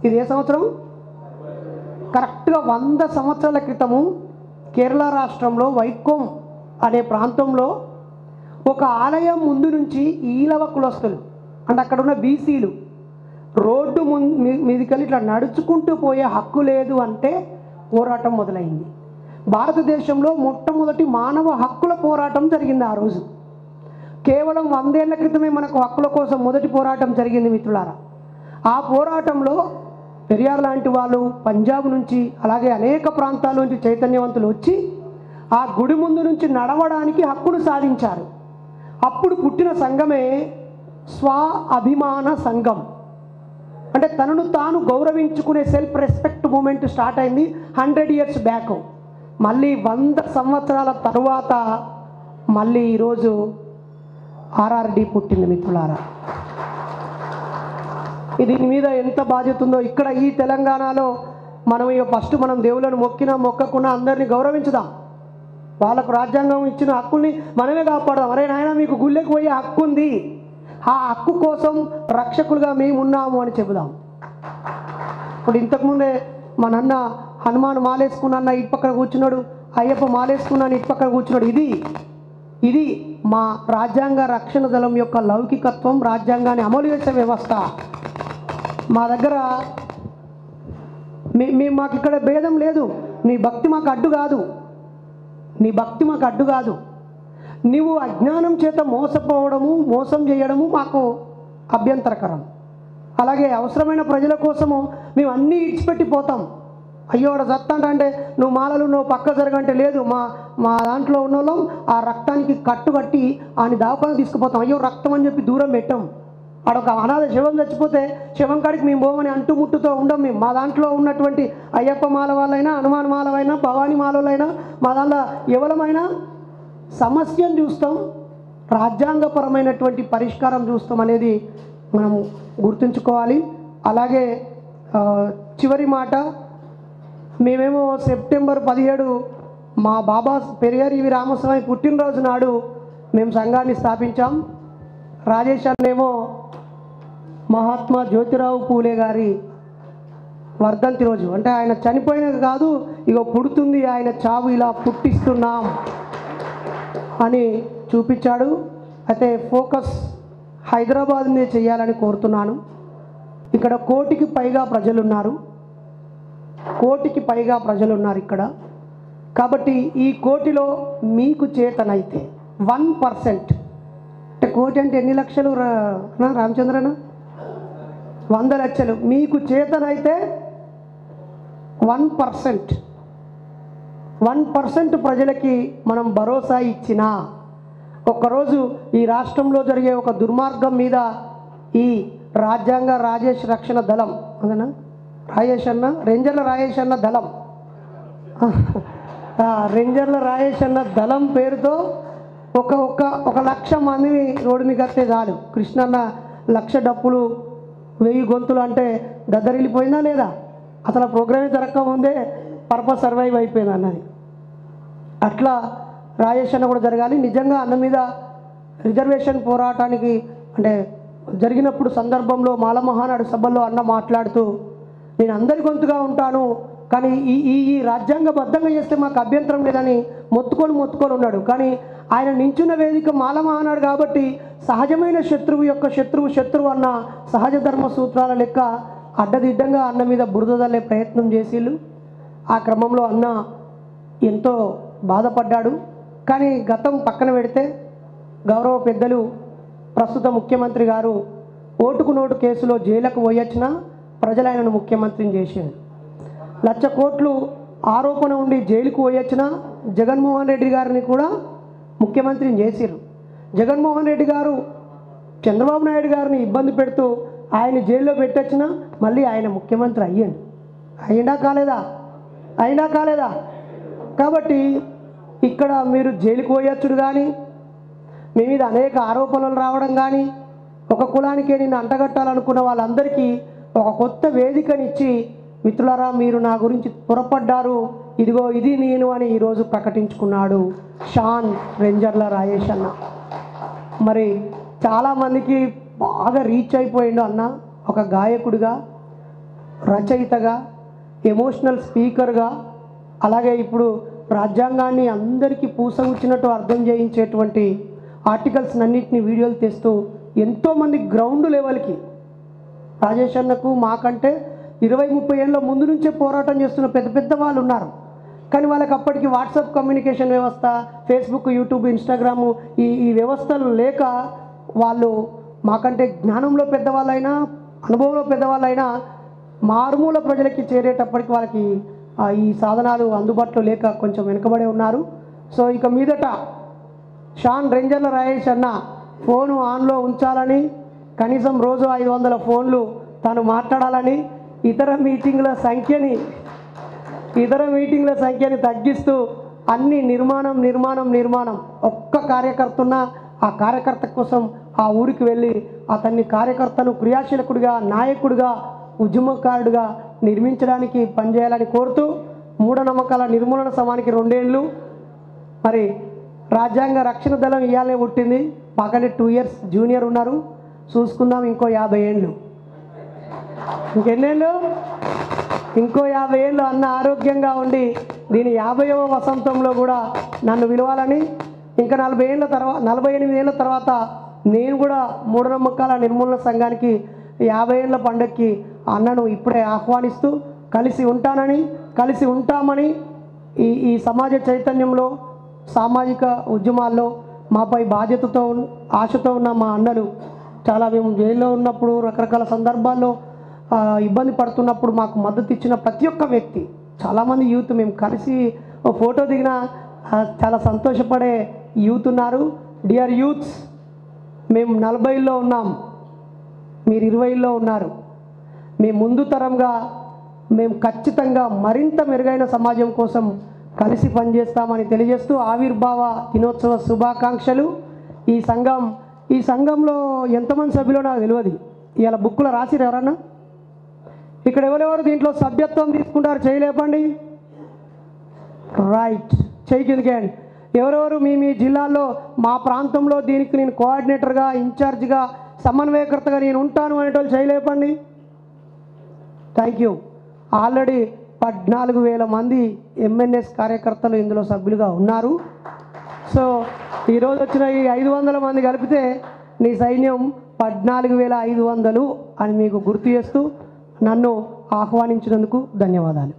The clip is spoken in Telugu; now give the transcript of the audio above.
ఇది ఏ సంవత్సరం? కరెక్ట్గా 100 సంవత్సరాల క్రితము కేరళ రాష్ట్రంలో వైకోం అనే ప్రాంతంలో ఒక ఆలయం ముందు నుంచి ఈలవ కులస్తులు అంటే అక్కడ ఉన్న బీసీలు రోడ్డు మీదికెళ్ళి ఇట్లా నడుచుకుంటూ పోయే హక్కు లేదు అంటే పోరాటం మొదలైంది. భారతదేశంలో మొట్టమొదటి మానవ హక్కుల పోరాటం జరిగింది ఆ రోజు. కేవలం 100 ఏళ్ల క్రితమే మనకు హక్కుల కోసం మొదటి పోరాటం జరిగింది మిత్రులారా. ఆ పోరాటంలో పెరియార్ లాంటి వాళ్ళు పంజాబ్ నుంచి అలాగే అనేక ప్రాంతాల నుంచి చైతన్యవంతులు వచ్చి ఆ గుడి ముందు నుంచి నడవడానికి హక్కును సాధించారు. అప్పుడు పుట్టిన సంఘమే స్వ అభిమాన సంఘం. అంటే తనను తాను గౌరవించుకునే సెల్ఫ్ రెస్పెక్ట్ మూమెంట్ స్టార్ట్ అయింది 100 years బ్యాక్. మళ్ళీ 100 సంవత్సరాల తరువాత మళ్ళీ ఈరోజు ఆర్ఆర్డి పుట్టింది మిత్రులారా. దీని మీద ఎంత బాధ్యత ఉందో ఇక్కడ ఈ తెలంగాణలో మనం ఫస్ట్ మనం దేవుళ్ళను మొక్కినా మొక్కకున్నా అందరినీ గౌరవించుదాం. వాళ్ళకు రాజ్యాంగం ఇచ్చిన హక్కుల్ని మనమే కాపాడదాం. అరే నాయన మీకు గుళ్ళకి పోయే హక్కు ఉంది, ఆ హక్కు కోసం రక్షకులుగా మేము ఉన్నాము అని చెబుదాం. ఇప్పుడు ఇంతకుముందే మా నాన్న హనుమాన్ మాలేసుకున్న ఇటు పక్కన కూర్చున్నాడు, అయ్యప్ప మాలేసుకున్నాను ఇటు పక్కన కూర్చున్నాడు. ఇది మా రాజ్యాంగ రక్షణ దళం యొక్క లౌకికత్వం, రాజ్యాంగాన్ని అమలు చేసే వ్యవస్థ. మా దగ్గర మాకు ఇక్కడ భేదం లేదు. నీ భక్తి మాకు అడ్డు కాదు, నీ భక్తి మాకు అడ్డు కాదు. నీవు అజ్ఞానం చేత మోసపోవడము, మోసం చేయడము మాకు అభ్యంతరకరం. అలాగే అవసరమైన ప్రజల కోసము మేము అన్నీ ఇడిచిపెట్టిపోతాం. అయ్యో వాడు సత్తా అంటే నువ్వు మాలలు నువ్వు పక్క జరగంటే లేదు, మా దాంట్లో ఉన్న వాళ్ళం ఆ రక్తానికి కట్టుకట్టి ఆయన దావకాలను తీసుకుపోతాం. అయ్యో రక్తం అని చెప్పి దూరం పెట్టాం. ఆడొక అనాథ శవం చచ్చిపోతే శవం కాడికి మేము పోమని అంటుముట్టుతో ఉండం. మేము మా దాంట్లో ఉన్నటువంటి అయ్యప్ప మాల వాళ్ళైనా, హనుమాన్ మాలవైనా, భవానీ మాలలైనా, మా దాంట్లో ఎవరమైనా సమస్యను చూస్తాం, రాజ్యాంగపరమైనటువంటి పరిష్కారం చూస్తాం అనేది మనం గుర్తుంచుకోవాలి. అలాగే చివరి మాట, మేమేమో సెప్టెంబర్ 17 మా బాబా పెరియార్ ఈవి రామస్వామి పుట్టినరోజు నాడు మేము సంఘాన్ని స్థాపించాం. రాజేష్ అన్నేమో మహాత్మా జ్యోతిరావు పూలే గారి వర్ధంతి రోజు, అంటే ఆయన చనిపోయినది కాదు, ఇగో పుడుతుంది ఆయన చావు, ఇలా పుట్టిస్తున్నాం అని చూపించాడు. అయితే ఫోకస్ హైదరాబాద్నే చేయాలని కోరుతున్నాను. ఇక్కడ 1 కోటికి పైగా ప్రజలున్నారు, 1 కోటికి పైగా ప్రజలున్నారు ఇక్కడ. కాబట్టి ఈ 1 కోటిలో మీకు చేతనైతే 1%, అంటే 1 కోటి అంటే ఎన్ని లక్షలు రామచంద్రన? 100 లక్షలు. మీకు చేతనైతే 1% ప్రజలకి మనం భరోసా ఇచ్చినా, ఒక్కరోజు ఈ రాష్ట్రంలో జరిగే ఒక దుర్మార్గం మీద ఈ రాజ్యాంగ రాజేష్ రక్షణ దళం అదనా రాజేష్ అన్న రేంజర్ల రాజేష్ అన్న దళం రేంజర్ల రాజేష్ అన్న దళం పేరుతో ఒక 1,00,000 మందిని రోడ్డు మీకు వస్తే చాలు. కృష్ణన్న 1,00,000 డప్పులు 1000 గొంతులు అంటే దద్దరిల్లిపోయిందా లేదా? అసలు ప్రోగ్రామే జరగకముందే పర్పస్ సర్వైవ్ అయిపోయింది అన్నది. అట్లా రాజేష్ అన్న కూడా జరగాలి. నిజంగా అన్న మీద రిజర్వేషన్ పోరాటానికి అంటే జరిగినప్పుడు సందర్భంలో మాల మహానాడు సభల్లో అన్న మాట్లాడుతూ నేను అందరి గొంతుగా ఉంటాను, కానీ ఈ రాజ్యాంగబద్ధంగా చేస్తే మాకు అభ్యంతరం లేదని మొత్తుకొని ఉన్నాడు. కానీ ఆయన నించున్న వేదిక మాల మహానాడు కాబట్టి సహజమైన శత్రువు యొక్క శత్రువు అన్న సహజ ధర్మ సూత్రాల లెక్క అడ్డదిడ్డంగా అన్న మీద బురద చల్లే ప్రయత్నం చేసిళ్ళు. ఆ క్రమంలో అన్న ఎంతో బాధపడ్డాడు. కానీ గతం పక్కన పెడితే గౌరవ పెద్దలు ప్రస్తుత ముఖ్యమంత్రి గారు ఓటుకు నోటు కేసులో జైలుకు పోయొచ్చినా ప్రజలు ఆయనను ముఖ్యమంత్రిని చేశారు. 1,00,000 కోట్లు ఆరోపణ ఉండి జైలుకు పోయొచ్చినా జగన్మోహన్ రెడ్డి గారిని కూడా ముఖ్యమంత్రిని చేశారు. జగన్మోహన్ రెడ్డి గారు చంద్రబాబు నాయుడు గారిని ఇబ్బంది పెడుతూ ఆయన జైల్లో పెట్టొచ్చినా మళ్ళీ ఆయన ముఖ్యమంత్రి అయ్యిండా కాలేదా? కాబట్టి ఇక్కడ మీరు జైలుకు పోయొచ్చుడు కానీ, మీ మీద అనేక ఆరోపణలు రావడం కానీ, ఒక కులానికే నిన్ను అంటగట్టాలనుకున్న వాళ్ళందరికీ ఒక కొత్త వేదికనిచ్చి మిత్రులారా మీరు నా గురించి పొరపడ్డారు, ఇదిగో ఇది నేను అని ఈరోజు ప్రకటించుకున్నాడు షాన్ రేంజర్ల రాజేష్ అన్న. మరి చాలామందికి బాగా రీచ్ అయిపోయిండు అన్న ఒక గాయకుడిగా. రచయితగా, ఎమోషనల్ స్పీకర్గా, అలాగే ఇప్పుడు రాజ్యాంగాన్ని అందరికీ పూసగుచ్చినట్టు అర్థం చేయించేటువంటి ఆర్టికల్స్ అన్నింటినీ వీడియోలు తెస్తూ ఎంతోమంది గ్రౌండ్ లెవెల్కి రాజేష్ అన్నకు మాకంటే 20-30 ఏళ్ళ ముందు నుంచే పోరాటం చేస్తున్న పెద్ద పెద్ద వాళ్ళు ఉన్నారు. కానీ వాళ్ళకి అప్పటికి వాట్సాప్ కమ్యూనికేషన్ వ్యవస్థ, ఫేస్బుక్, యూట్యూబ్, ఇన్స్టాగ్రాము ఈ వ్యవస్థలు లేక వాళ్ళు మాకంటే జ్ఞానంలో పెద్దవాళ్ళైనా, అనుభవంలో పెద్దవాళ్ళైనా మారుమూల ప్రజలకి చేరేటప్పటికి వాళ్ళకి ఈ సాధనాలు అందుబాటులో లేక కొంచెం వెనుకబడే ఉన్నారు. సో ఇక మీదట షాన్ రేంజర్ల రాజేష్ అన్న ఫోను ఆన్లో ఉంచాలని, కనీసం రోజు 500 ఫోన్లు తాను మాట్లాడాలని, ఇతర మీటింగ్ల సంఖ్యని తగ్గిస్తూ అన్ని నిర్మాణం ఒక్క కార్యకర్త ఉన్న ఆ కార్యకర్త కోసం ఆ ఊరికి వెళ్ళి అతన్ని కార్యకర్తను క్రియాశీలకుడిగా, నాయకుడిగా, ఉద్యమకారుడిగా నిర్మించడానికి పనిచేయాలని కోరుతూ, మూఢనమ్మకాల నిర్మూలన సమానికి 2 ఏళ్ళు. మరి రాజ్యాంగ రక్షణ దళం ఇయాలే పుట్టింది, మాకంటే 2 ఇయర్స్ జూనియర్ ఉన్నారు. చూసుకుందాం ఇంకో 50 ఏళ్ళు, ఇంకెన్నేళ్ళు, ఇంకో 50 ఏళ్ళు అన్న ఆరోగ్యంగా ఉండి దీని 50వ వసంతంలో కూడా నన్ను విలువాలని, ఇంకా 48 ఏళ్ళ తర్వాత నేను కూడా మూఢనమ్మకాల నిర్మూలన సంఘానికి 50 ఏళ్ళ పండుగకి అన్నను ఇప్పుడే ఆహ్వానిస్తూ కలిసి ఉంటామని ఈ సమాజ చైతన్యంలో, సామాజిక ఉద్యమాల్లో మాపై బాధ్యతతో ఆశతో ఉన్న మా అన్నలు చాలా మేము జైల్లో ఉన్నప్పుడు రకరకాల సందర్భాల్లో ఇబ్బంది పడుతున్నప్పుడు మాకు మద్దతు ఇచ్చిన ప్రతి ఒక్క వ్యక్తి, చాలామంది యూత్ మేము కలిసి ఫోటో దిగిన చాలా సంతోషపడే యూత్ ఉన్నారు. డియర్ యూత్స్, మేము 40లో ఉన్నాం, మీరు 20లో ఉన్నారు. మేము ముందు తరంగా మేము ఖచ్చితంగా మరింత మెరుగైన సమాజం కోసం కలిసి పనిచేస్తామని తెలియజేస్తూ ఆవిర్భావ దినోత్సవ శుభాకాంక్షలు. ఈ సంఘంలో ఎంతమంది సభ్యులో నాకు తెలియదు. ఇవాళ బుక్కులో రాసిరు ఎవరన్నా? ఇక్కడ ఎవరెవరు దీంట్లో సభ్యత్వం తీసుకుంటారు చేయలేపండి. రైట్, చేయి కిందకేయండి. ఎవరెవరు మీ జిల్లాల్లో మా ప్రాంతంలో దీనికి నేను కోఆర్డినేటర్గా, ఇన్ఛార్జిగా, సమన్వయకర్తగా నేను ఉంటాను అనేటోళ్ళు చేయలేపండి. Thank you. ఆల్రెడీ 14,000 మంది ఎంఎన్ఎస్ కార్యకర్తలు ఇందులో సభ్యులుగా ఉన్నారు. సో ఈరోజు వచ్చిన ఈ 500 మంది కలిపితే నీ సైన్యం 14,500 అని మీకు గుర్తు చేస్తూ నన్ను ఆహ్వానించినందుకు ధన్యవాదాలు.